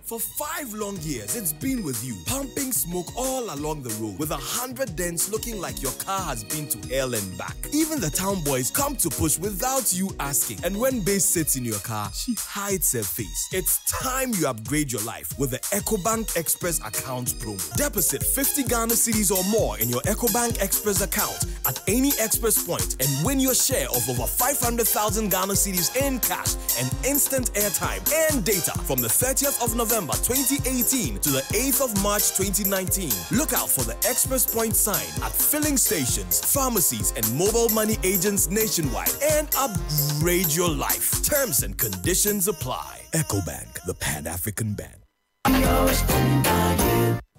For 5 long years, it's been with you, pumping smoke all along the road, with 100 dents looking like your car has been to hell and back. Even the town boys come to push without you asking. And when Bae sits in your car, she hides her face. It's time you upgrade your life with the EcoBank Express account promo. Deposit 50 Ghana cedis or more in your EcoBank Express account at any Express point and win your share of over 500,000 Ghana cedis in cash and instant airtime and data from the 30th of November 2018 to the 8th of March 2019. Look out for the Express Point sign at filling stations, pharmacies, and mobile money agents nationwide and upgrade your life. Terms and conditions apply. EcoBank, the Pan-African Bank.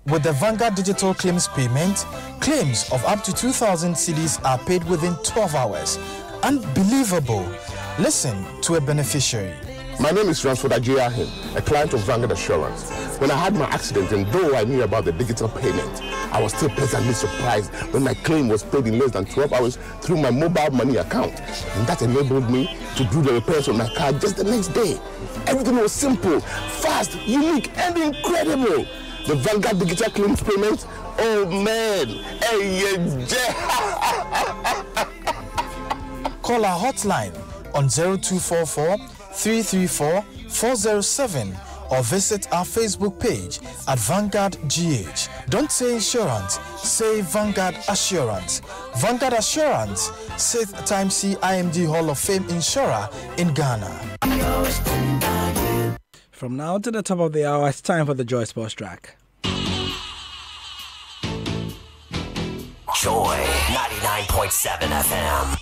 With the Vanguard Digital Claims Payment, claims of up to 2,000 cedis are paid within 12 hours. Unbelievable. Listen to a beneficiary. My name is Ransford Ajiahin, a client of Vanguard Assurance. When I had my accident, and though I knew about the digital payment, I was still pleasantly surprised when my claim was paid in less than 12 hours through my mobile money account. And that enabled me to do the repairs on my car just the next day. Everything was simple, fast, unique, and incredible. The Vanguard Digital Claims Payment, oh man, hey, Call our hotline on 0244 334 407 or visit our Facebook page at Vanguard GH. Don't say insurance, say Vanguard Assurance. Vanguard Assurance, 6th time CIMD Hall of Fame insurer in Ghana. From now to the top of the hour, it's time for the Joy Sports Track. Joy 99.7 FM.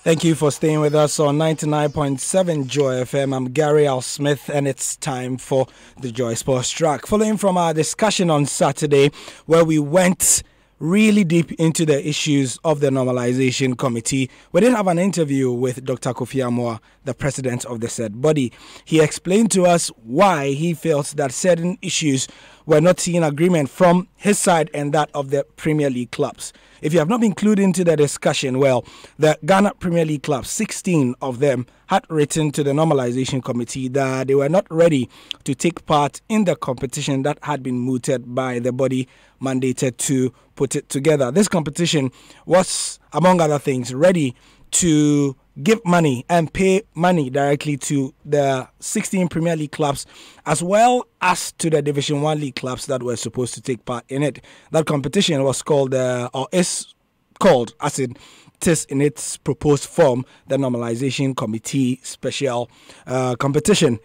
Thank you for staying with us on 99.7 Joy FM. I'm Gary Al Smith, and it's time for the Joy Sports Track. Following from our discussion on Saturday, where we went really deep into the issues of the Normalization Committee, we did have an interview with Dr. Kofi Amoah, the president of the said body. He explained to us why he felt that certain issues were not seeing agreement from his side and that of the Premier League clubs. If you have not been included into the discussion, well, the Ghana Premier League clubs, 16 of them, had written to the Normalization Committee that they were not ready to take part in the competition that had been mooted by the body mandated to put it together. This competition was, among other things, ready to give money and pay money directly to the 16 Premier League clubs as well as to the Division 1 League clubs that were supposed to take part in it. That competition was called, or is called, as it is in its proposed form, the Normalization Committee Special Competition.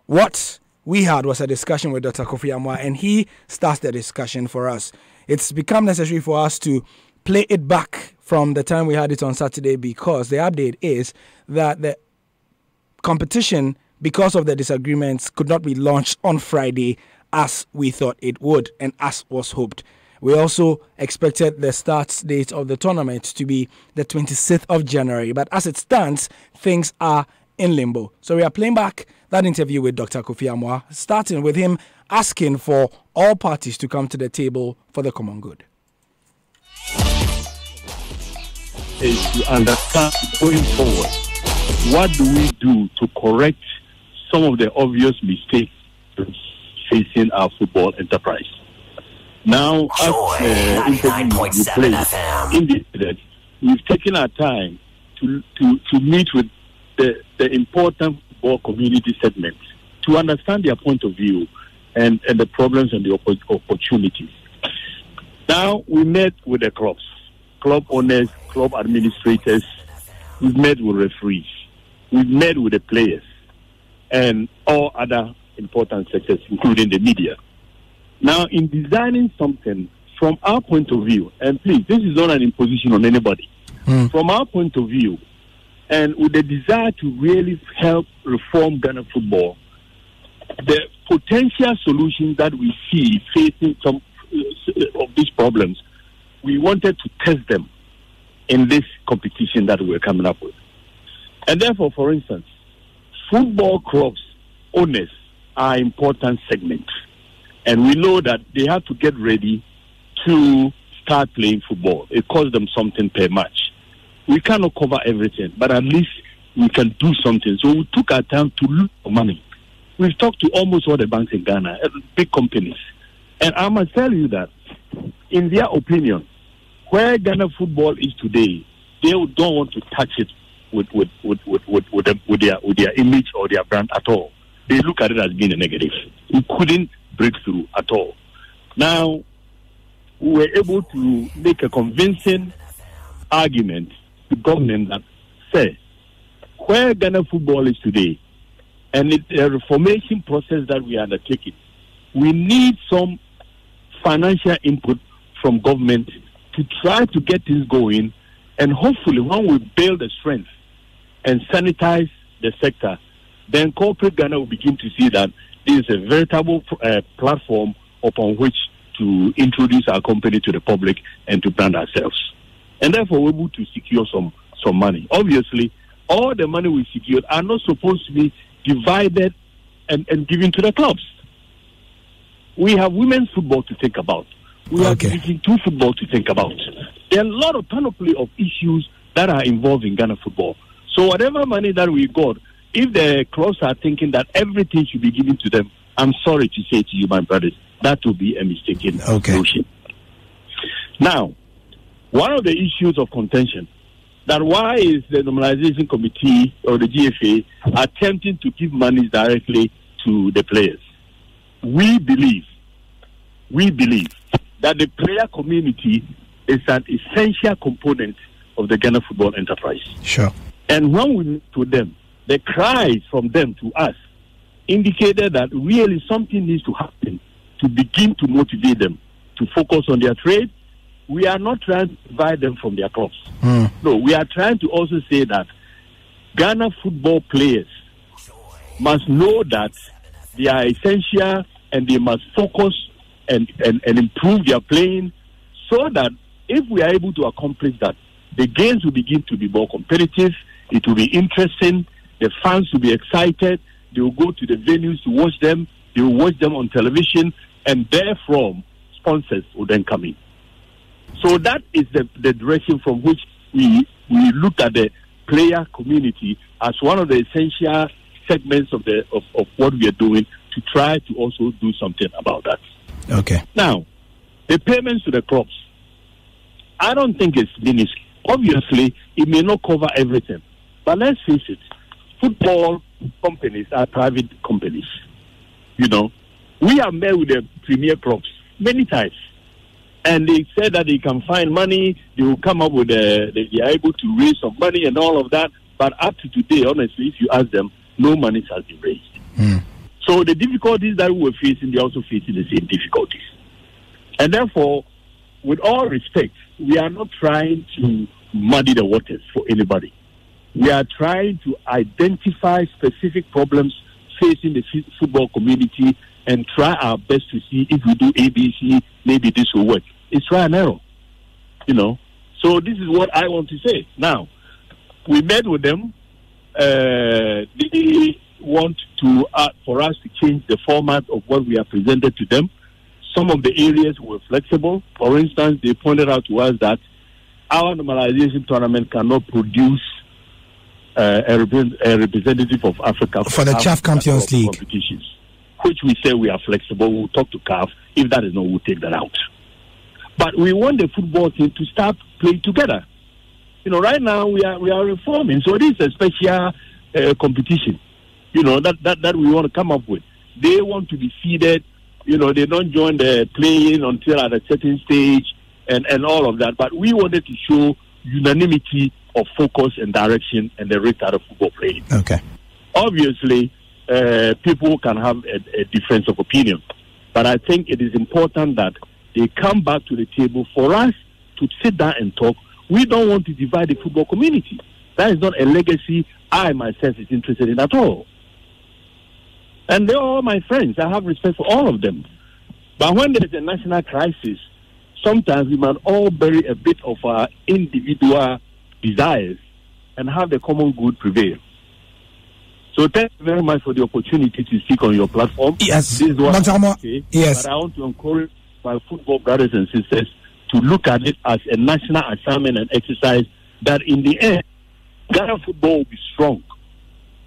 What we had was a discussion with Dr. Kofi Amoah, and he starts the discussion for us. It's become necessary for us to play it back from the time we had it on Saturday because the update is that the competition, because of the disagreements, could not be launched on Friday as we thought it would and as was hoped. We also expected the start date of the tournament to be the 26th of January, but as it stands, things are in limbo. So we are playing back that interview with Dr. Kofi Amoah, starting with him asking for all parties to come to the table for the common good. Is to understand going forward, what do we do to correct some of the obvious mistakes facing our football enterprise? Now, indicated, we've taken our time to meet with the important football community segment to understand their point of view and the problems and the opportunities. Now, we met with the clubs. club owners, club administrators, we've met with referees, we've met with the players, and all other important sectors, including the media. Now, in designing something, from our point of view, and please, this is not an imposition on anybody, from our point of view, and with the desire to really help reform Ghana football, the potential solutions that we see facing some of these problems, we wanted to test them in this competition that we're coming up with. And therefore, for instance, football clubs owners are important segments. And we know that they have to get ready to start playing football. It costs them something per match. We cannot cover everything, but at least we can do something. So we took our time to look for money. We've talked to almost all the banks in Ghana, big companies. And I must tell you that, in their opinion, where Ghana football is today, they don't want to touch it with their image or their brand at all. They look at it as being a negative. We couldn't break through at all. Now, we were able to make a convincing argument to government that, say, where Ghana football is today, and it's a reformation process that we are undertaking, we need some financial input from government to try to get things going, and hopefully when we build the strength and sanitize the sector, then corporate Ghana will begin to see that this is a veritable platform upon which to introduce our company to the public and to brand ourselves. And therefore, we're able to secure some money. Obviously, all the money we secured are not supposed to be divided and given to the clubs. We have women's football to think about. We have Division 2 football to think about. There are a lot of panoply of issues that are involved in Ghana football. So whatever money that we got, if the clubs are thinking that everything should be given to them, I'm sorry to say to you, my brothers, that will be a mistaken notion. Now, one of the issues of contention, that why is the normalization committee or the GFA attempting to give money directly to the players? We believe that the player community is an essential component of the Ghana football enterprise. Sure. And when we meet with them, the cries from them to us indicated that really something needs to happen to begin to motivate them to focus on their trade. We are not trying to divide them from their clubs. No, we are trying to also say that Ghana football players must know that they are essential and they must focus and improve their playing, so that if we are able to accomplish that, the games will begin to be more competitive, it will be interesting, the fans will be excited, they will go to the venues to watch them, they will watch them on television, and therefrom sponsors will then come in. So that is the direction from which we looked at the player community as one of the essential segments of what we are doing to try to also do something about that. Okay. Now, the payments to the clubs, I don't think it's minuscule. Obviously, it may not cover everything. But let's face it, football companies are private companies. You know, we have met with the premier clubs many times. And they said that they can find money, they will come up with they are able to raise some money and all of that. But up to today, honestly, if you ask them, no money has been raised. So the difficulties that we were facing, they're also facing the same difficulties. And therefore, with all respect, we are not trying to muddy the waters for anybody. We are trying to identify specific problems facing the football community and try our best to see if we do ABC, maybe this will work. It's try and error, you know. So this is what I want to say. Now, we met with them. They want to for us to change the format of what we have presented to them. Some of the areas were flexible. For instance, they pointed out to us that our normalization tournament cannot produce a representative of Africa for the CHAF Champions League competitions, which we say we are flexible. We'll talk to CAF. If that is not, we'll take that out. But we want the football team to start playing together. You know, right now we are reforming, so this is a special competition. You know that we want to come up with. They want to be seeded. You know, they don't join the playing until at a certain stage, and all of that. But we wanted to show unanimity of focus and direction and the rate of football playing. Okay. Obviously, people can have a difference of opinion, but I think it is important that they come back to the table for us to sit down and talk. We don't want to divide the football community. That is not a legacy I myself is interested in at all. And they're all my friends. I have respect for all of them. But when there is a national crisis, sometimes we must all bury a bit of our individual desires and have the common good prevail. So thank you very much for the opportunity to speak on your platform. Yes, this is what Dr. Amoah, yes. But I want to encourage my football brothers and sisters to look at it as a national assignment and exercise that in the end, Ghana football will be strong.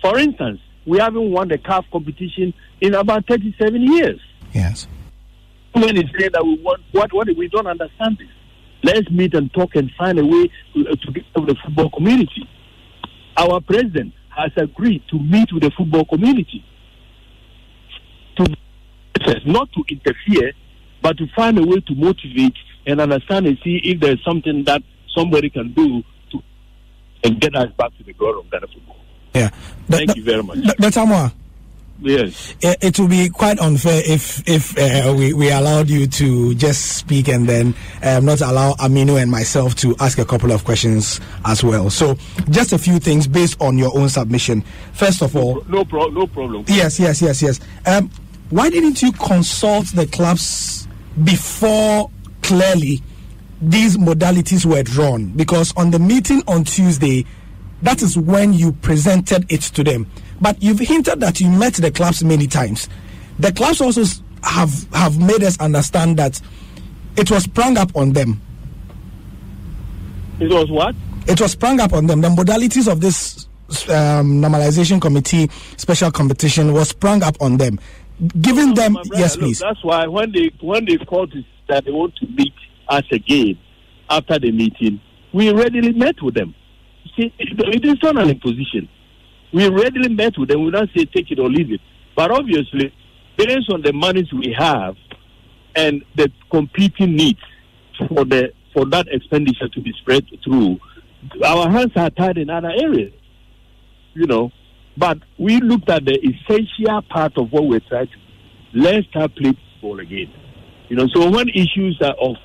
For instance, we haven't won the CAF competition in about 37 years. Yes. When it's saying that we want, what we don't understand this. Let's meet and talk and find a way to get to the football community. Our president has agreed to meet with the football community, not to interfere, but to find a way to motivate and understand and see if there's something that somebody can do to and get us back to the glory of Ghana football. Yeah. Thank you very much. Dr. Amoah. Yes. It will be quite unfair if we allowed you to just speak and then not allow Aminu and myself to ask a couple of questions as well. So just a few things based on your own submission. First of all... No problem. Yes. Why didn't you consult the clubs before clearly these modalities were drawn? Because on the meeting on Tuesday, that is when you presented it to them. But you've hinted that you met the clubs many times. The clubs also have made us understand that it was sprung up on them. It was what? It was sprung up on them. The modalities of this normalization committee special competition was sprung up on them. Giving them, brother, yes, please. That's why when they called us that they want to meet us again after the meeting, we readily met with them. See, it is not an imposition. We readily met with them. We don't say take it or leave it. But obviously, based on the monies we have and the competing needs for that expenditure to be spread through, our hands are tied in other areas. But we looked at the essential part of what we're trying to do. Let's start playing football again. So when issues are of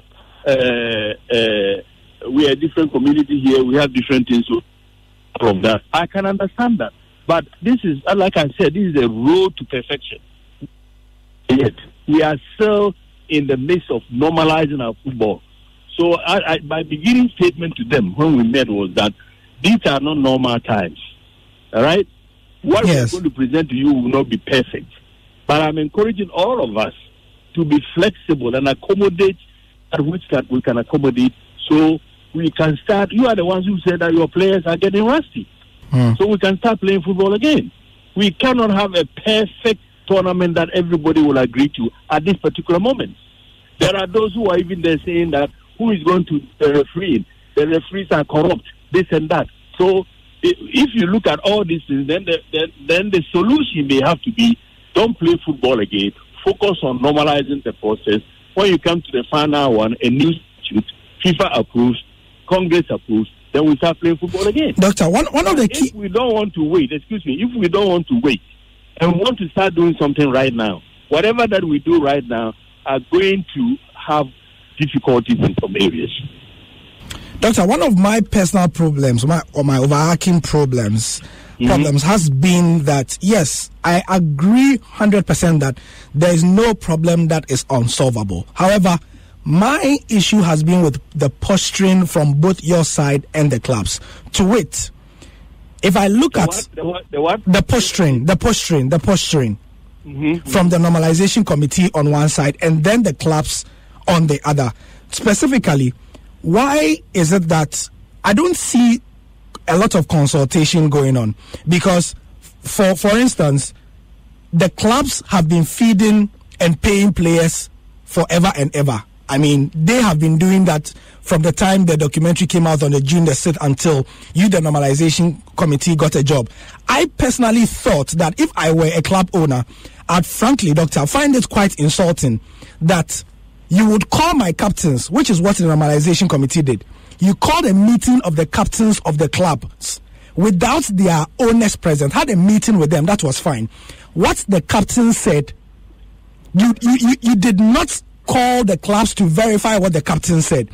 we are a different community here, we have different things from that. I can understand that. But this is, like I said, this is a road to perfection. Yet, we are still in the midst of normalizing our football. So my beginning statement to them when we met was that these are not normal times. All right? What we're going to present to you will not be perfect. But I'm encouraging all of us to be flexible and accommodate at which we can accommodate so we can start. You are the ones who said that your players are getting rusty. So we can start playing football again. We cannot have a perfect tournament that everybody will agree to at this particular moment. There are those who are even there saying that who is going to the referee? The referees are corrupt, this and that. So if you look at all these things, then the solution may have to be don't play football again. Focus on normalizing the process. When you come to the final one, a new statute, FIFA approves, Congress approves, then we start playing football again. Doctor, one of the key... If we don't want to wait, and want to start doing something right now, whatever that we do right now are going to have difficulties in some areas. Doctor, one of my personal problems, my overarching problems has been that, yes, I agree 100% that there is no problem that is unsolvable. However, my issue has been with the posturing from both your side and the clubs. To wit, if I look at the posturing from the normalization committee on one side and then the clubs on the other, specifically, why is it that I don't see a lot of consultation going on? Because, for instance, the clubs have been feeding and paying players forever and ever. I mean, they have been doing that from the time the documentary came out on the June the 6th until the normalization committee got a job. I personally thought that if I were a club owner, I'd frankly, Doctor, find it quite insulting that you would call my captains, which is what the normalization committee did. You called a meeting of the captains of the clubs without their owners present, had a meeting with them, that was fine. What the captain said, you did not call the clubs to verify what the captain said.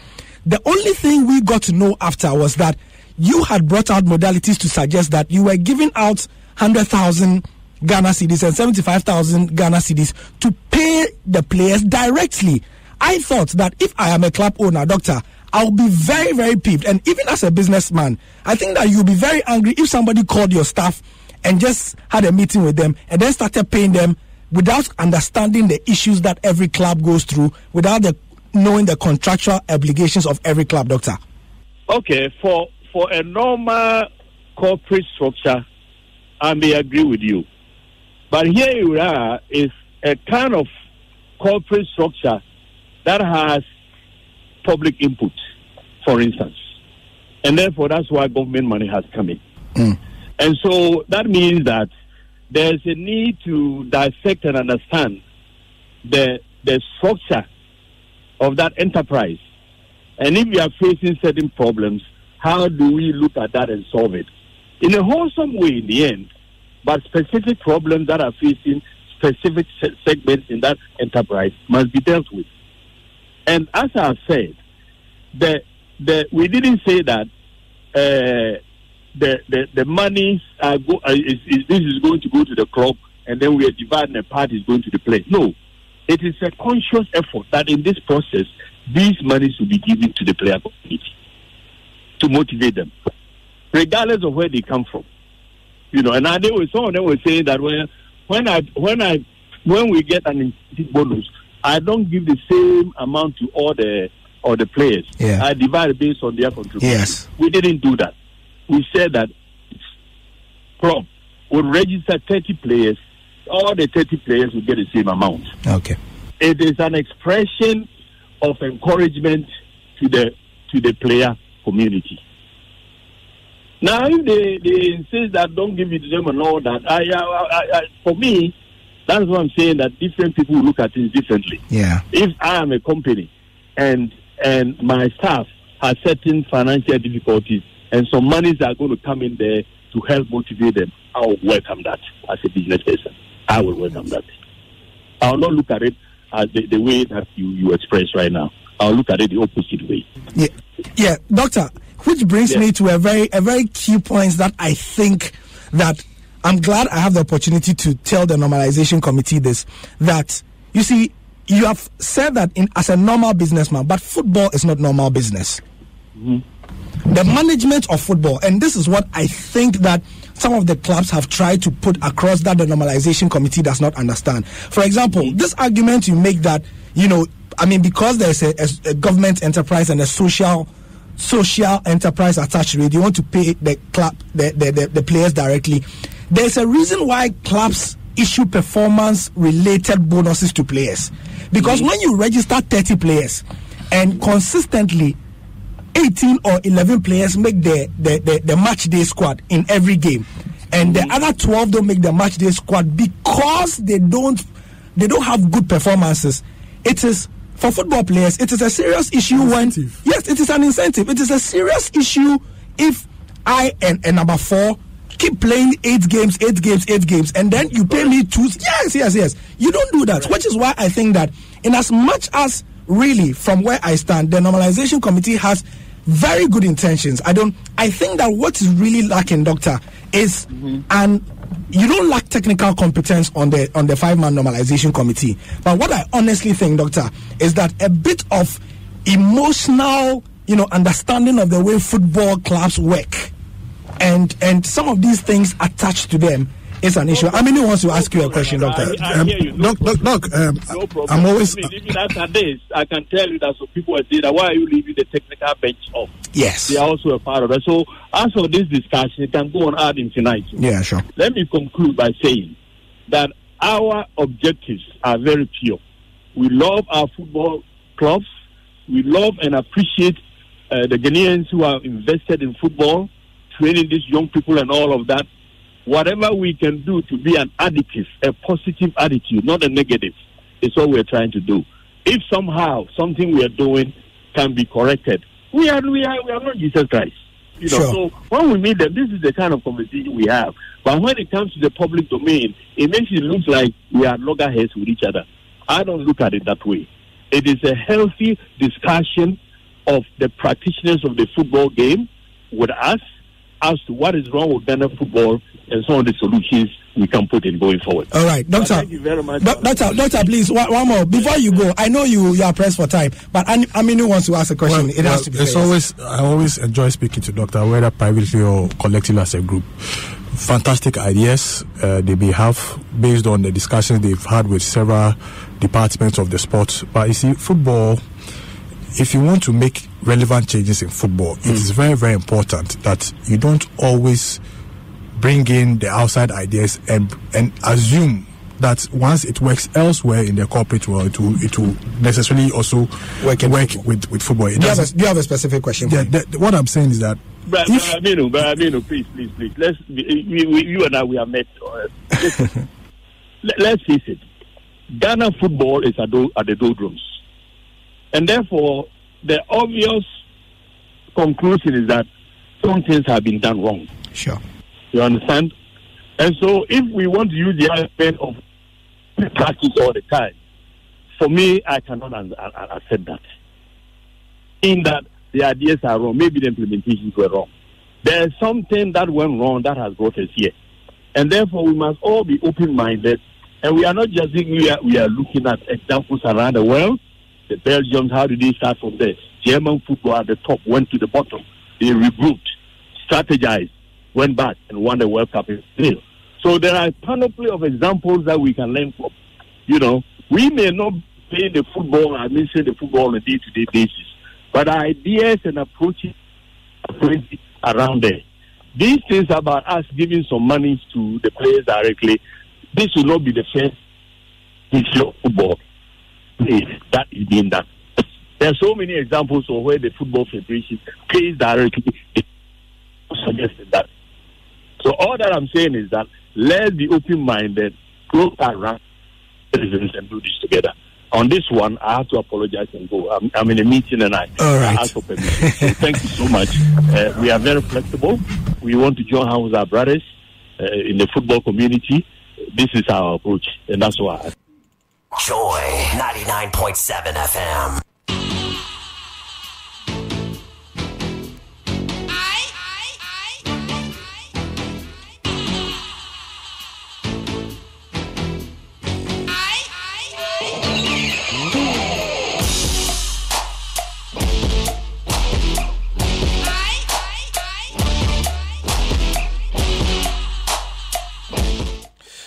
The only thing we got to know after was that you had brought out modalities to suggest that you were giving out 100,000 Ghana cedis and 75,000 Ghana cedis to pay the players directly. I thought that if I am a club owner, doctor, I'll be very, very peeved. And even as a businessman, I think that you'll be very angry if somebody called your staff and just had a meeting with them and then started paying them without understanding the issues that every club goes through, without knowing the contractual obligations of every club, doctor. Okay, for a normal corporate structure, I may agree with you. But here you are is a kind of corporate structure that has public input, for instance. And therefore, that's why government money has come in. And so that means that there's a need to dissect and understand the structure of that enterprise. And if we are facing certain problems, how do we look at that and solve it? In a wholesome way in the end, but specific problems that are facing specific segments in that enterprise must be dealt with. And as I said, we didn't say that the money this is going to go to the club and then we are dividing a part is going to the place. No, it is a conscious effort that in this process, these monies will be given to the player community to motivate them, regardless of where they come from. You know, and some of them were saying that when we get an incentive bonus, I don't give the same amount to all the players. Yeah. I divide based on their contribution. Yes. We didn't do that. We said that club would register 30 players. All the 30 players will get the same amount. Okay. It is an expression of encouragement to the player community. Now, if they insist that don't give it to them and all that, for me, that's what I'm saying, that different people look at things differently. Yeah. If I am a company and my staff has certain financial difficulties and some monies are going to come in there to help motivate them, I will welcome that as a business person. I will welcome that. I will not look at it as the way that you express right now. I will look at it the opposite way. Yeah, doctor. Which brings me to a very key point that I think that I'm glad I have the opportunity to tell the normalization committee this, that you see, you have said that as a normal businessman, but football is not normal business. Mm-hmm. The management of football, and this is what I think that some of the clubs have tried to put across that the normalization committee does not understand. For example, this argument you make that, because there's a government enterprise and a social enterprise attached to it, you want to pay the club, the players directly. There's a reason why clubs issue performance-related bonuses to players. Because when you register 30 players and consistently 18 or 11 players make the match day squad in every game, and the other 12 don't make the match day squad because they don't have good performances, it is, for football players, it is a serious issue yes, it is an incentive. It is a serious issue if I and number 4 keep playing 8 games, and then you pay me 2. Yes. You don't do that, which is why I think that in as much as really from where I stand, the normalization committee has very good intentions. I think that what is really lacking, doctor, is and you don't lack technical competence on the 5-man normalization committee. But what I honestly think, doctor, is that a bit of emotional, understanding of the way football clubs work, and some of these things attached to them is an issue. How many wants to ask you a question, doctor? I hear you. No problem. I'm always. Even after this, I can tell you that some people are saying that why are you leaving the technical bench off? Yes. They are also a part of it. So, as for this discussion, it can go on ad infinitum. Yeah, sure. Let me conclude by saying that our objectives are very pure. We love our football clubs. We love and appreciate the Ghanaians who are invested in football, training these young people and all of that. Whatever we can do to be an additive, a positive attitude, not a negative, is what we're trying to do. if somehow something we are doing can be corrected, we are not Jesus Christ. You know, so when we meet them, this is the kind of conversation we have. But when it comes to the public domain, it makes it look like we are loggerheads with each other. I don't look at it that way. It is a healthy discussion of the practitioners of the football game with us as to what is wrong with Ghana football and some of the solutions we can put in going forward. All right, Doctor. Thank you very much. Doctor, please, one more. Before you go, I know you are pressed for time, but Aminu wants to ask a question. It has to be I always enjoy speaking to Doctor, whether privately or collectively as a group. Fantastic ideas they may have based on the discussions they've had with several departments of the sport. But you see, football, if you want to make relevant changes in football, it is very, very important that you don't always bring in the outside ideas and assume that once it works elsewhere in the corporate world, it will necessarily also work with football. Do you have a specific question? What I'm saying is that But Aminu, please. You and I, we are met. Let's face it. Ghana football is at the doldrums. And therefore, the obvious conclusion is that some things have been done wrong. Sure. You understand? And so if we want to use the argument of practice all the time, for me, I cannot accept that. In that the ideas are wrong, maybe the implementations were wrong. There is something that went wrong that has brought us here. And therefore, we must all be open-minded. And we are not just thinking we are looking at examples around the world. The Belgians, how did they start from there? German football at the top went to the bottom. They regrouped, strategized, went back and won the World Cup in Brazil. So there are a panoply of examples that we can learn from. You know, we may not play the football, administer the football on a day-to-day basis, but ideas and approaches around there. These things about us giving some money to the players directly, this will not be the first issue of football that is being done. There are so many examples of where the Football Federation pays directly, suggesting that. So all that I'm saying is that let's be open-minded, close around citizens and do this together. On this one, I have to apologize and go. I'm in a meeting and I ask for permission. So thank you so much. We are very flexible. We want to join hands with our brothers in the football community. This is our approach, and that's why. Joy 99.7 FM.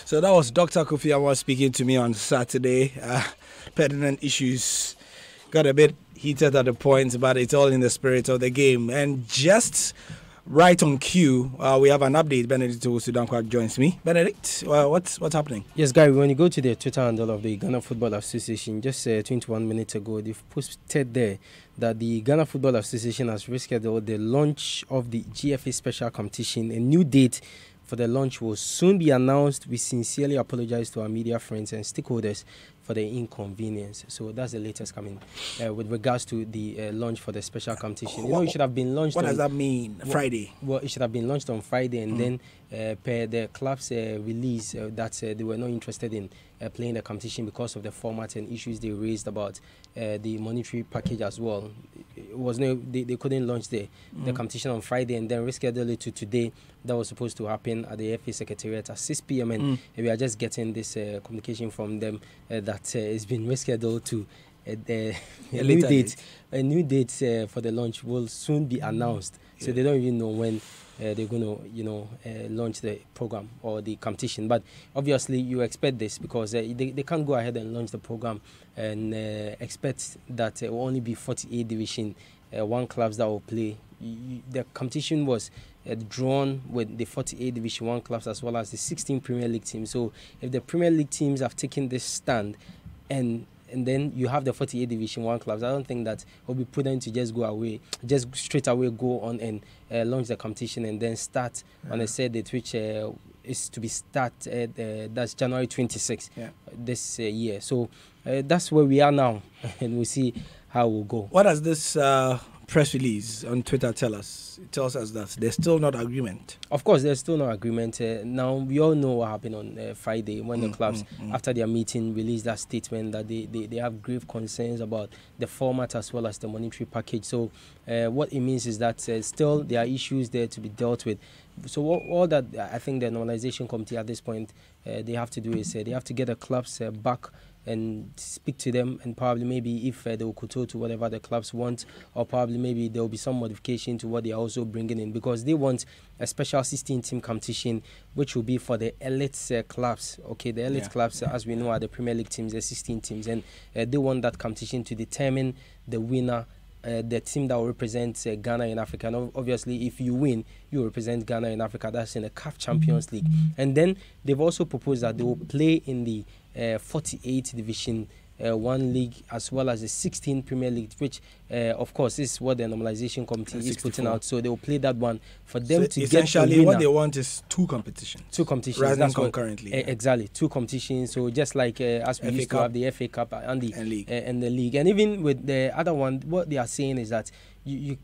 So that was Dr. Kofi Awad speaking to me on Saturday. Pertinent issues got a bit heated at the point, but it's all in the spirit of the game. And just right on cue, we have an update. Benedict Sudankwak joins me. Benedict, what's happening? Yes, Gary, when you go to the Twitter handle of the Ghana Football Association, just 21 minutes ago, they've posted there that the Ghana Football Association has rescheduled the launch of the GFA Special Competition. A new date for the launch will soon be announced. We sincerely apologize to our media friends and stakeholders for the inconvenience. So that's the latest coming with regards to the launch for the special competition. You know, it should have been launched. What does that mean? Friday? Well, it should have been launched on Friday, and then per the club's release that they were not interested in playing the competition because of the format and issues they raised about the monetary package as well. It was they couldn't launch the competition on Friday and then reschedule it to today. That was supposed to happen at the FA Secretariat at 6 p.m. and we are just getting this communication from them that it's been rescheduled to a new date for the launch will soon be announced. So they don't even know when they're going to, launch the program or the competition. But obviously, you expect this because they can't go ahead and launch the program and expect that it will only be 48 Division 1 clubs that will play. The competition was drawn with the 48 Division 1 clubs as well as the 16 Premier League teams. So if the Premier League teams have taken this stand and then you have the 48 Division 1 clubs, I don't think that it will be prudent to just straight away go on and launch the competition and then start on a set date, which is to be started, that's January 26th this year. So that's where we are now, and we'll see how we'll go. What does this press release on Twitter tell us? It tells us that there's still not agreement. Of course, there's still no agreement. Now, we all know what happened on Friday when the clubs, after their meeting, released that statement that they have grave concerns about the format as well as the monetary package. So what it means is that still there are issues there to be dealt with. So all that I think the normalization committee at this point, they have to do is they have to get the clubs back and speak to them, and probably maybe if they will kowtow to whatever the clubs want, or probably maybe there will be some modification to what they are also bringing in, because they want a special 16-team competition which will be for the elite clubs. Okay, the elite clubs, as we know, are the Premier League teams, the 16 teams, and they want that competition to determine the winner, the team that will represent Ghana in Africa. And obviously, if you win, you represent Ghana in Africa. That's in the CAF Champions League. And then they've also proposed that they will play in the 48 Division 1 league as well as the 16 Premier League, which of course is what the normalization committee is putting out. So they will play that one for them to get essentially what they want is two competitions rather than concurrently. Exactly, two competitions. So just like as we used to have the FA Cup and the league, and even with the other one, what they are saying is that you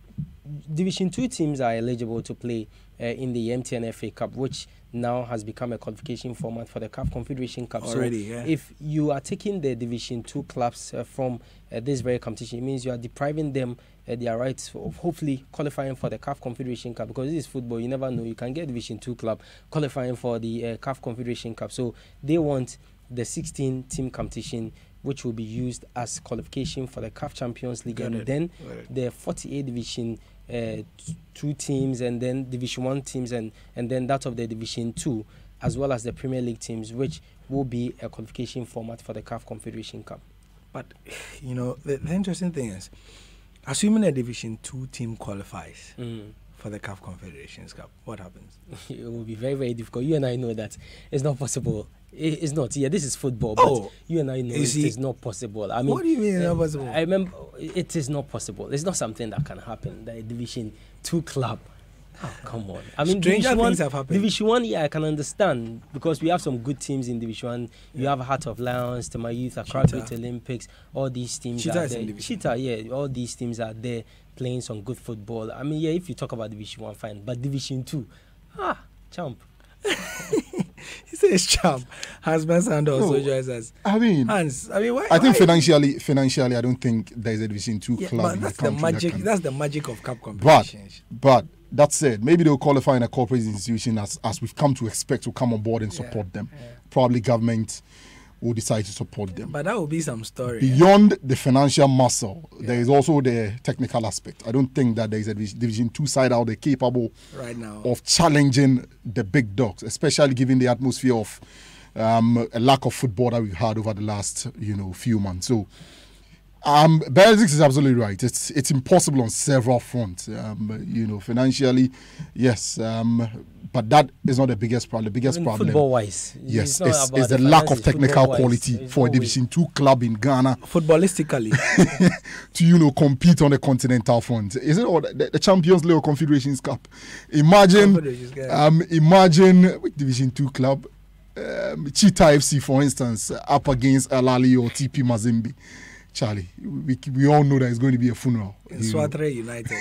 Division 2 teams are eligible to play in the MTN FA Cup, which now has become a qualification format for the CAF Confederation Cup. Already, so if you are taking the Division 2 clubs from this very competition, it means you are depriving them their rights of hopefully qualifying for the CAF Confederation Cup, because this is football. You never know. You can get Division 2 club qualifying for the CAF Confederation Cup. So they want the 16-team competition, which will be used as qualification for the CAF Champions League, and then the 48 Division 2 teams, and then Division 1 teams, and then that of the Division 2, as well as the Premier League teams, which will be a qualification format for the CAF Confederation Cup. But, you know, the interesting thing is, assuming a Division 2 team qualifies for the CAF Confederations Cup, what happens? It will be very, very difficult. You and I know that it's not possible. It's not. Yeah, this is football, but you and I know it is not possible. I mean, what do you mean not possible? I remember it is not possible. It's not something that can happen. The Division 2 club. Oh, come on. I mean, stranger things have happened. Division 1, yeah, I can understand, because we have some good teams in Division 1. You have Heart of Lions, Tema Youth, Accra Great Olympics. All these teams are there. Cheetah, yeah. All these teams are there playing some good football. I mean, yeah, if you talk about Division 1, fine. But Division 2, champ. He says champ. Hans Benson also joins us. I mean, Hans, I mean, why? I think financially, I don't think there is a Division 2 club. But in that's the the country magic. That's the magic of CAF competitions. But that said, maybe they'll qualify in a corporate institution as we've come to expect to come on board and support them. Probably government will decide to support them. But that will be some story. Beyond the financial muscle, there is also the technical aspect. I don't think that there is a Division 2 side out there capable right now of challenging the big dogs, especially given the atmosphere of a lack of football that we've had over the last few months. So Berzix is absolutely right. It's impossible on several fronts. Financially, yes, but that is not the biggest problem. The biggest problem, football-wise, yes, is the lack of technical quality for a Division 2 club in Ghana, footballistically, to compete on the continental front. Is it all the Champions League or Confederations Cup? Imagine with Division 2 club, Cheetah FC, for instance, up against Al Ahly or TP Mazembe. Charlie, we all know that it's going to be a funeral. In Swatre United.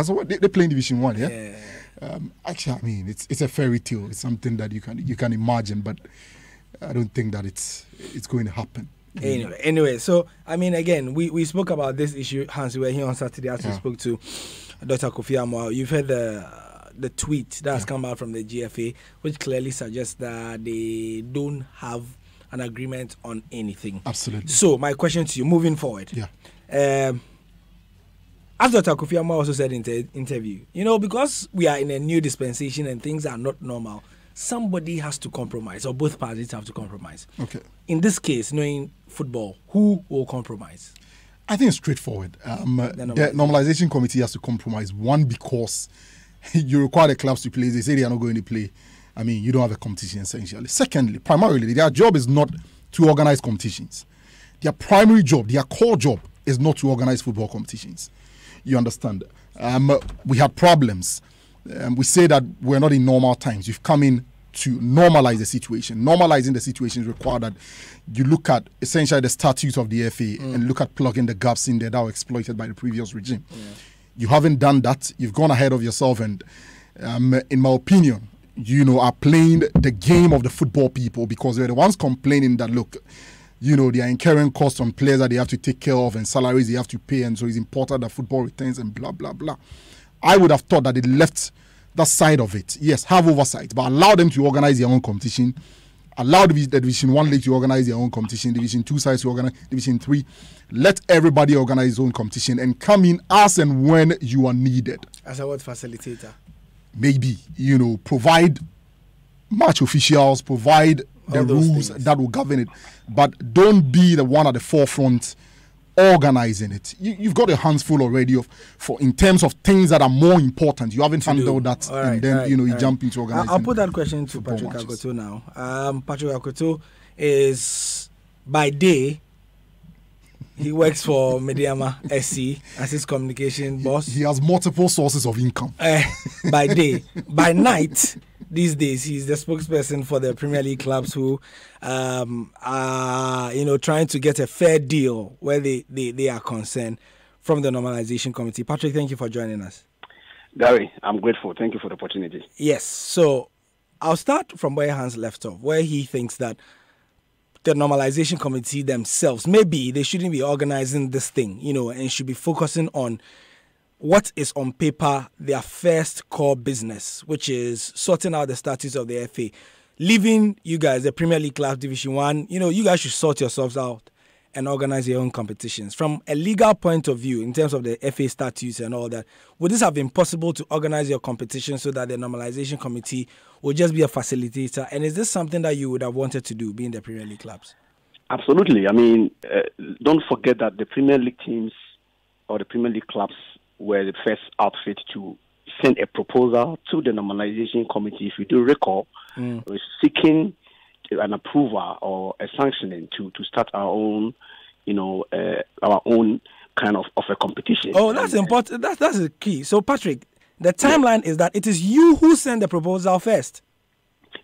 Or they play in Division 1, yeah? Actually, I mean, it's a fairy tale. It's something that you can imagine, but I don't think that it's going to happen. Anyway, so, I mean, again, we spoke about this issue, Hans. We were here on Saturday as we spoke to Dr. Kofi Amoah. You've heard the tweet that has come out from the GFA, which clearly suggests that they don't have an agreement on anything. Absolutely. So my question to you, moving forward, as Dr. Kofi Amoah also said in the interview, because we are in a new dispensation and things are not normal, somebody has to compromise, or both parties have to compromise. Okay. In this case, knowing football, who will compromise? I think it's straightforward. The normalization committee has to compromise. One, because you require the clubs to play. They say they are not going to play. I mean, you don't have a competition, essentially. Secondly, primarily, their job is not to organize competitions. Their primary job, their core job, is not to organize football competitions. You understand? We had problems. We say that we're not in normal times. You've come in to normalize the situation. Normalizing the situation is required that you look at essentially the statutes of the FA and look at plugging the gaps in there that were exploited by the previous regime. You haven't done that. You've gone ahead of yourself, and in my opinion, are playing the game of the football people, because they're the ones complaining that, look, they are incurring costs on players that they have to take care of and salaries they have to pay, and so it's important that football returns and blah, blah, blah. I would have thought that they left that side of it. Yes, have oversight, but allow them to organize their own competition. Allow the Division 1 league to organize their own competition, Division 2 sides to organize, Division 3. Let everybody organize his own competition and come in as and when you are needed. As a what facilitator? Maybe, provide match officials, provide the rules that will govern it. But don't be the one at the forefront organizing it. You've got your hands full already in terms of things that are more important. You haven't handled that, and then you jump into organizing. I'll put that question to Patrick Akoto now. Patrick Akoto is by day. He works for Mediama SC as his communication boss. He has multiple sources of income. By day, by night. These days, he's the spokesperson for the Premier League clubs who are, trying to get a fair deal where they are concerned from the normalization committee. Patrick, thank you for joining us. Gary, I'm grateful. Thank you for the opportunity. Yes. So I'll start from where Hans left off, where he thinks that the normalization committee themselves, maybe they shouldn't be organizing this thing, and should be focusing on what is on paper their first core business, which is sorting out the status of the FA. Leaving you guys, the Premier League class, Division 1, you guys should sort yourselves out and organize your own competitions. From a legal point of view, in terms of the FA statutes and all that, would this have been possible to organize your competition so that the normalization committee would just be a facilitator? And is this something that you would have wanted to do, being the Premier League clubs? Absolutely. I mean, don't forget that the Premier League teams or the Premier League clubs were the first outfit to send a proposal to the normalization committee. If you do recall, seeking an approval or a sanctioning to start our own, our own kind of a competition. Oh, that's important. That's the key. So, Patrick, the timeline is that it is you who send the proposal first.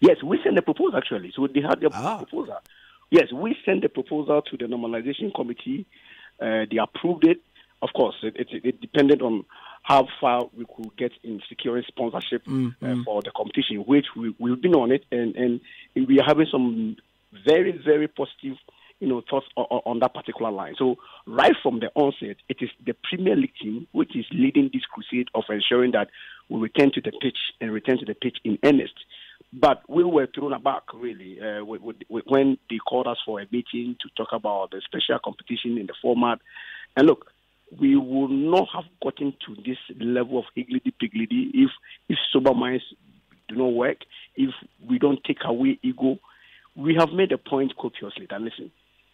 Yes, we send the proposal actually. So they had the proposal. Yes, we sent the proposal to the normalization committee. They approved it. Of course, it depended on how far we could get in securing sponsorship for the competition, which we've been on it, and we are having some very, very positive, thoughts on that particular line. So right from the onset, it is the Premier League team which is leading this crusade of ensuring that we return to the pitch in earnest. But we were thrown aback, really, when they called us for a meeting to talk about the special competition in the format. And look, we would not have gotten to this level of higgledy-piggledy if sober minds do not work, if we don't take away ego. We have made a point copiously that, listen,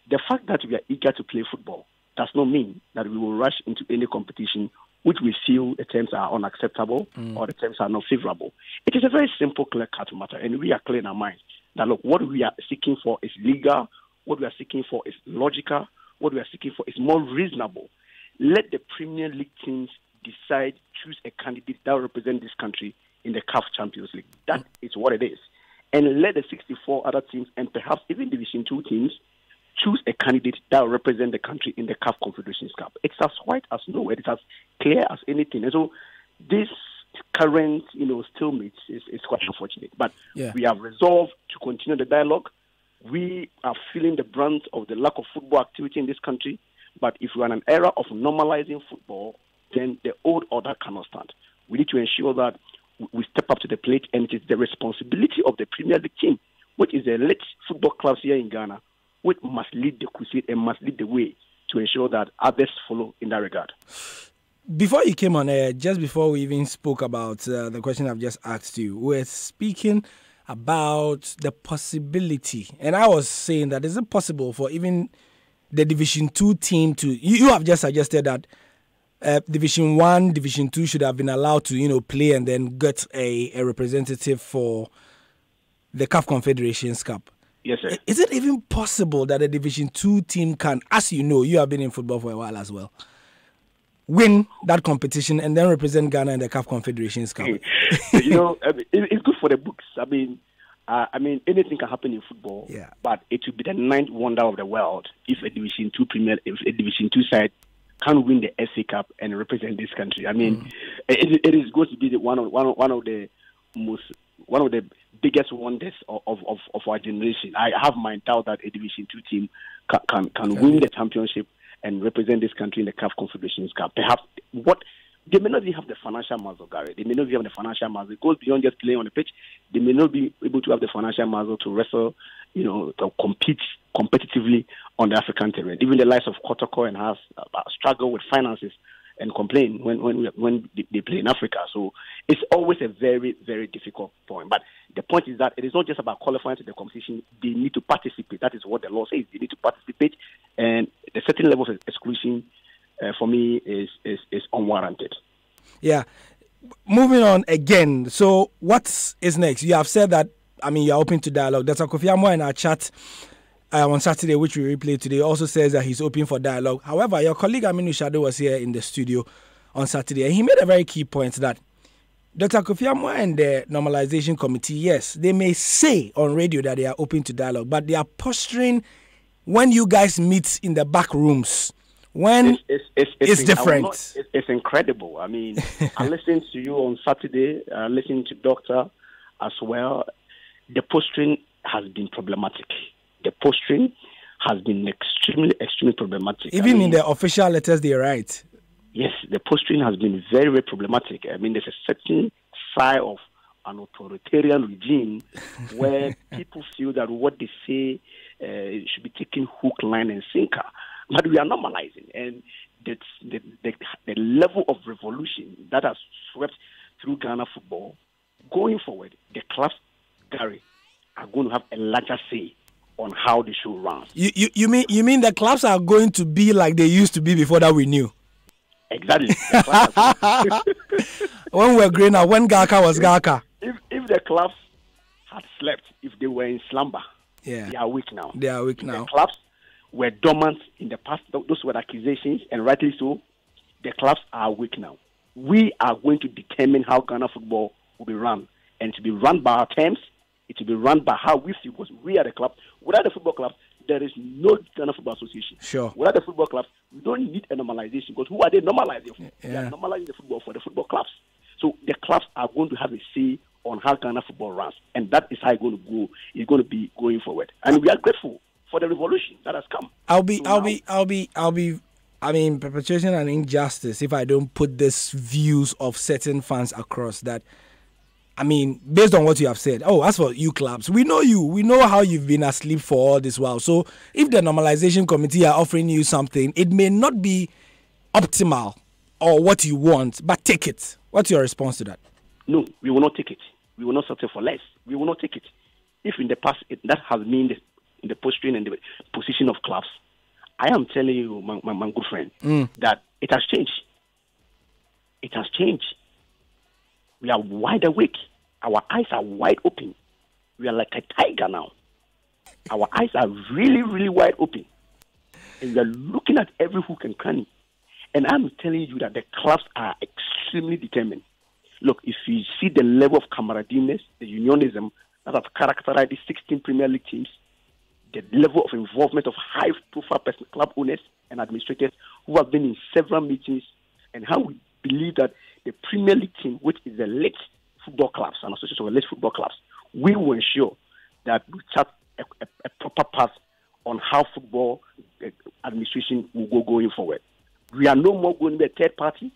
the fact that we are eager to play football does not mean that we will rush into any competition which we feel the terms are unacceptable or the terms are not favorable. It is a very simple, clear-cut matter, and we are clear in our minds that, look, what we are seeking for is legal, what we are seeking for is logical, what we are seeking for is more reasonable. Let the Premier League teams decide, choose a candidate that will represent this country in the CAF Champions League. That is what it is. And let the 64 other teams, and perhaps even Division 2 teams, choose a candidate that will represent the country in the CAF Confederations Cup. It's as white as snow. It's as clear as anything. And so this current, stalemate is quite unfortunate. But we have resolved to continue the dialogue. We are feeling the brunt of the lack of football activity in this country. But if we are in an era of normalizing football, then the old order cannot stand. We need to ensure that we step up to the plate, and it is the responsibility of the Premier League team, which is the elite football clubs here in Ghana, which must lead the crusade and must lead the way to ensure that others follow in that regard. Before you came on air, just before we even spoke about the question I've just asked you, we're speaking about the possibility, and I was saying that is it possible for even the Division 2 team to... You have just suggested that Division 1, Division 2 should have been allowed to, play and then get a representative for the CAF Confederations Cup. Yes, sir. Is it even possible that a Division 2 team can, as you have been in football for a while as well, win that competition and then represent Ghana in the CAF Confederations Cup? It's good for the books. I mean, I mean, anything can happen in football. Yeah. But it will be the ninth wonder of the world if a Division Two side can win the FA Cup and represent this country. I mean, it is going to be one of the biggest wonders of our generation. I have my doubt that a Division Two team can win the championship and represent this country in the CAF Confederations Cup. Perhaps they may not even have the financial muscle, Gary. They may not even have the financial muscle. It goes beyond just playing on the pitch. They may not be able to have the financial muscle to wrestle, to compete competitively on the African terrain. Even the likes of Kotoko and Haas struggle with finances and complain when they play in Africa. So it's always a very, very difficult point. But the point is that it is not just about qualifying to the competition. They need to participate. That is what the law says. They need to participate. And a certain level of exclusion, for me, is unwarranted. Yeah. Moving on again. So what is next? You have said that, you're open to dialogue. Dr. Kofi Amoah in our chat on Saturday, which we replayed today, also says that he's open for dialogue. However, your colleague Aminu Shado was here in the studio on Saturday, and he made a very key point that Dr. Kofi Amoah and the Normalization Committee, yes, they may say on radio that they are open to dialogue, but they are posturing when you guys meet in the back rooms. When it's different. It's incredible. I mean, I listened to you on Saturday, I listened to Doctor as well. The posturing has been problematic. The posturing has been extremely, extremely problematic. Even in the official letters they write. Yes, the posturing has been very, very problematic. I mean, there's a certain side of an authoritarian regime where people feel that what they say should be taken hook, line, and sinker. But we are normalizing, and the level of revolution that has swept through Ghana football, going forward, the clubs, Gary, are going to have a larger say on how the show runs. You mean the clubs are going to be like they used to be before that we knew? Exactly. When we were growing up, when Gaka was Gaka. If the clubs had slept, if they were in slumber, they are weak now. The clubs were dormant in the past. Those were accusations, and rightly so. The clubs are weak now. We are going to determine how Ghana football will be run, and to be run by our terms. It will be run by how we feel, because we are the club. Without the football club, there is no Ghana Football Association. Sure. Without the football clubs, we don't need a normalization, because who are they normalizing for? They are normalizing the football for the football clubs. So the clubs are going to have a say on how Ghana football runs, and that is how it's going to go. It's going to be going forward, and we are grateful for the revolution that has come. I'll be perpetuating an injustice if I don't put these views of certain fans across that. Based on what you have said, as for you clubs, we know you. We know how you've been asleep for all this while. So if the Normalization Committee are offering you something, it may not be optimal or what you want, but take it. What's your response to that? No, we will not take it. We will not settle for less. We will not take it. If in the past that has been in the posturing and the position of clubs, I am telling you, my good friend, that it has changed. It has changed. We are wide awake. Our eyes are wide open. We are like a tiger now. Our eyes are really, really wide open. And we are looking at every hook and cranny. And I'm telling you that the clubs are extremely determined. Look, if you see the level of camaraderie, the unionism that has characterized the 16 Premier League teams, the level of involvement of high-profile club owners and administrators who have been in several meetings, and how we believe that the Premier League team, which is the elite football clubs, an association of elite football clubs, we will ensure that we chart a proper path on how football administration will go going forward. We are no more going to be a third party.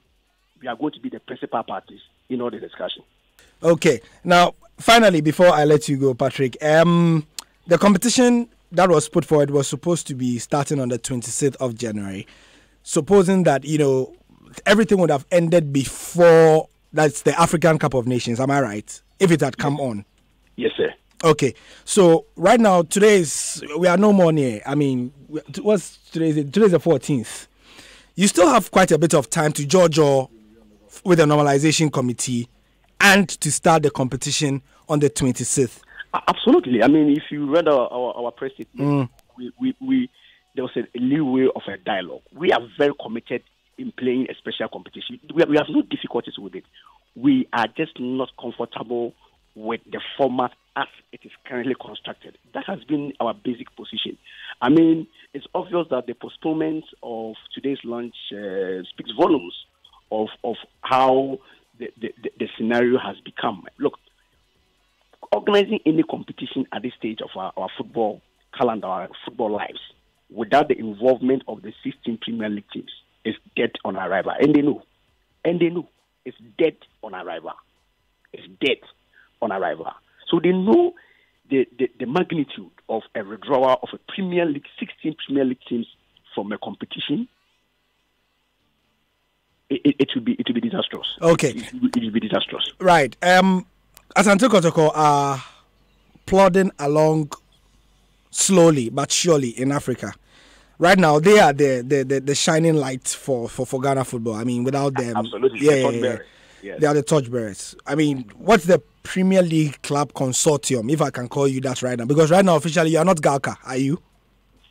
We are going to be the principal parties in all the discussion. Okay. Now, finally, before I let you go, Patrick, the competition that was put forward was supposed to be starting on the 26th of January. Supposing that, everything would have ended before that's the African Cup of Nations. Am I right? If it had come on. Yes, sir. Okay. So right now, we are no more near. Today's the 14th. You still have quite a bit of time to judge with the Normalization Committee and to start the competition on the 26th. Absolutely. If you read our press statement, there was a leeway of a dialogue. We are very committed in playing a special competition. We have no difficulties with it. We are just not comfortable with the format as it is currently constructed. That has been our basic position. I mean, it's obvious that the postponement of today's launch speaks volumes of how the scenario has become. Look, organizing any competition at this stage of our football calendar, our football lives, without the involvement of the 16 Premier League teams is dead on arrival. And they know. It's dead on arrival. It's dead on arrival. So they know the magnitude of a withdrawal of a Premier League, 16 Premier League teams from a competition. It will be disastrous. Okay. It will be disastrous. Right. Asante Kotoko are plodding along slowly but surely in Africa. Right now, they are the shining light for Ghana football. I mean, without them, absolutely, yeah. They are the torchbearers. I mean, what's the Premier League club consortium, if I can call you that right now? Because right now, officially, you are not Galka, are you?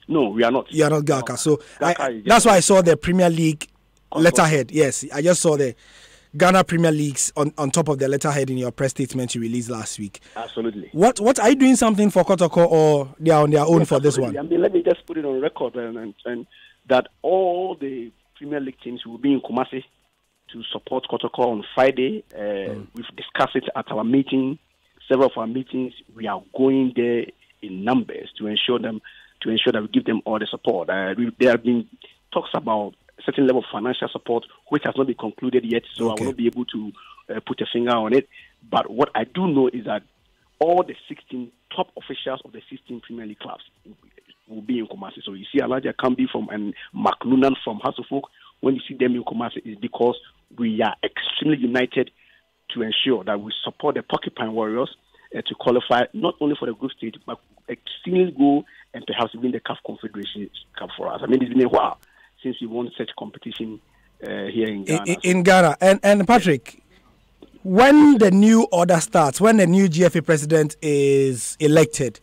No, we are not. You are not Galka. So that's why I saw the Premier League letterhead. Yes, I just saw the Ghana Premier Leagues on top of the letterhead in your press statement you released last week. Absolutely. What are you doing something for Kotoko, or they are on their own for this one? I mean, let me just put it on record and that all the Premier League teams will be in Kumasi to support Kotoko on Friday. We've discussed it at our meeting, several of our meetings. We are going there in numbers to ensure that we give them all the support. There have been talks about a certain level of financial support, which has not been concluded yet, so I will not be able to put a finger on it. But what I do know is that all the 16 top officials of the 16 Premier League clubs will be in Kumasi. So you see Elijah Kambi and Mark Noonan from Hasselhoff. When you see them in Kumasi, it's because we are extremely united to ensure that we support the Porcupine Warriors to qualify not only for the group stage, but extremely go and perhaps win the CAF Confederation Cup for us. I mean, it's been a while since we won such competition here in Ghana. In Ghana. And Patrick, when the new order starts, when the new GFA president is elected,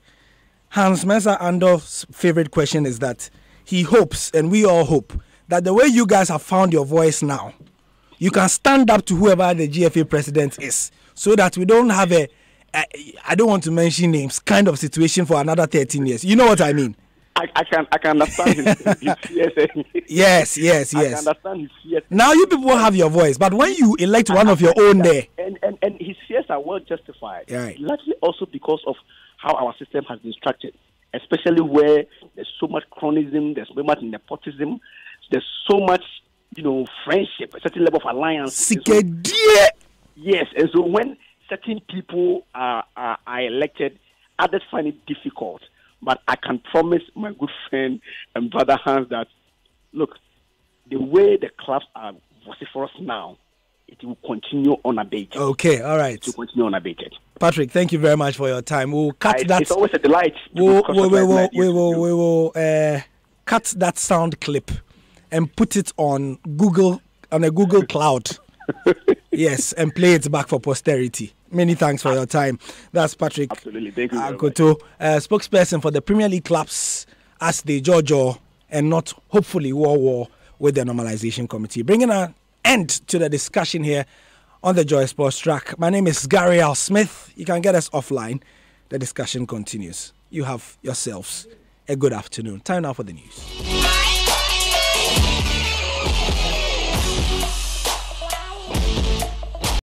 Hans Mensah Andorf's favorite question is that he hopes, and we all hope, that the way you guys have found your voice now, you can stand up to whoever the GFA president is, so that we don't have I don't want to mention names, kind of situation for another 13 years. You know what I mean? I can understand his fears. Yes. I can understand his fears. Now you people have your voice, but when you elect one of your own there... And his fears are well justified. Right. Largely also because of how our system has been structured, especially where there's so much chronism, there's so much nepotism, there's so much, friendship, a certain level of alliance. Yes, and so when certain people are elected, others find it difficult. But I can promise my good friend and brother Hans that, look, the way the clubs are vociferous now, it will continue unabated. Okay, all right. It will continue unabated. Patrick, thank you very much for your time. We'll cut that. It's always a delight. We will cut that sound clip and put it on a Google Cloud. Yes, and play it back for posterity. Many thanks for your time. That's Patrick Absolutely. Thank you Akoto, spokesperson for the Premier League clubs as they jojo and not hopefully war with the normalization committee. Bringing an end to the discussion here on the Joy Sports Track. My name is Gary Al Smith. You can get us offline. The discussion continues. You have yourselves a good afternoon. Time now for the news.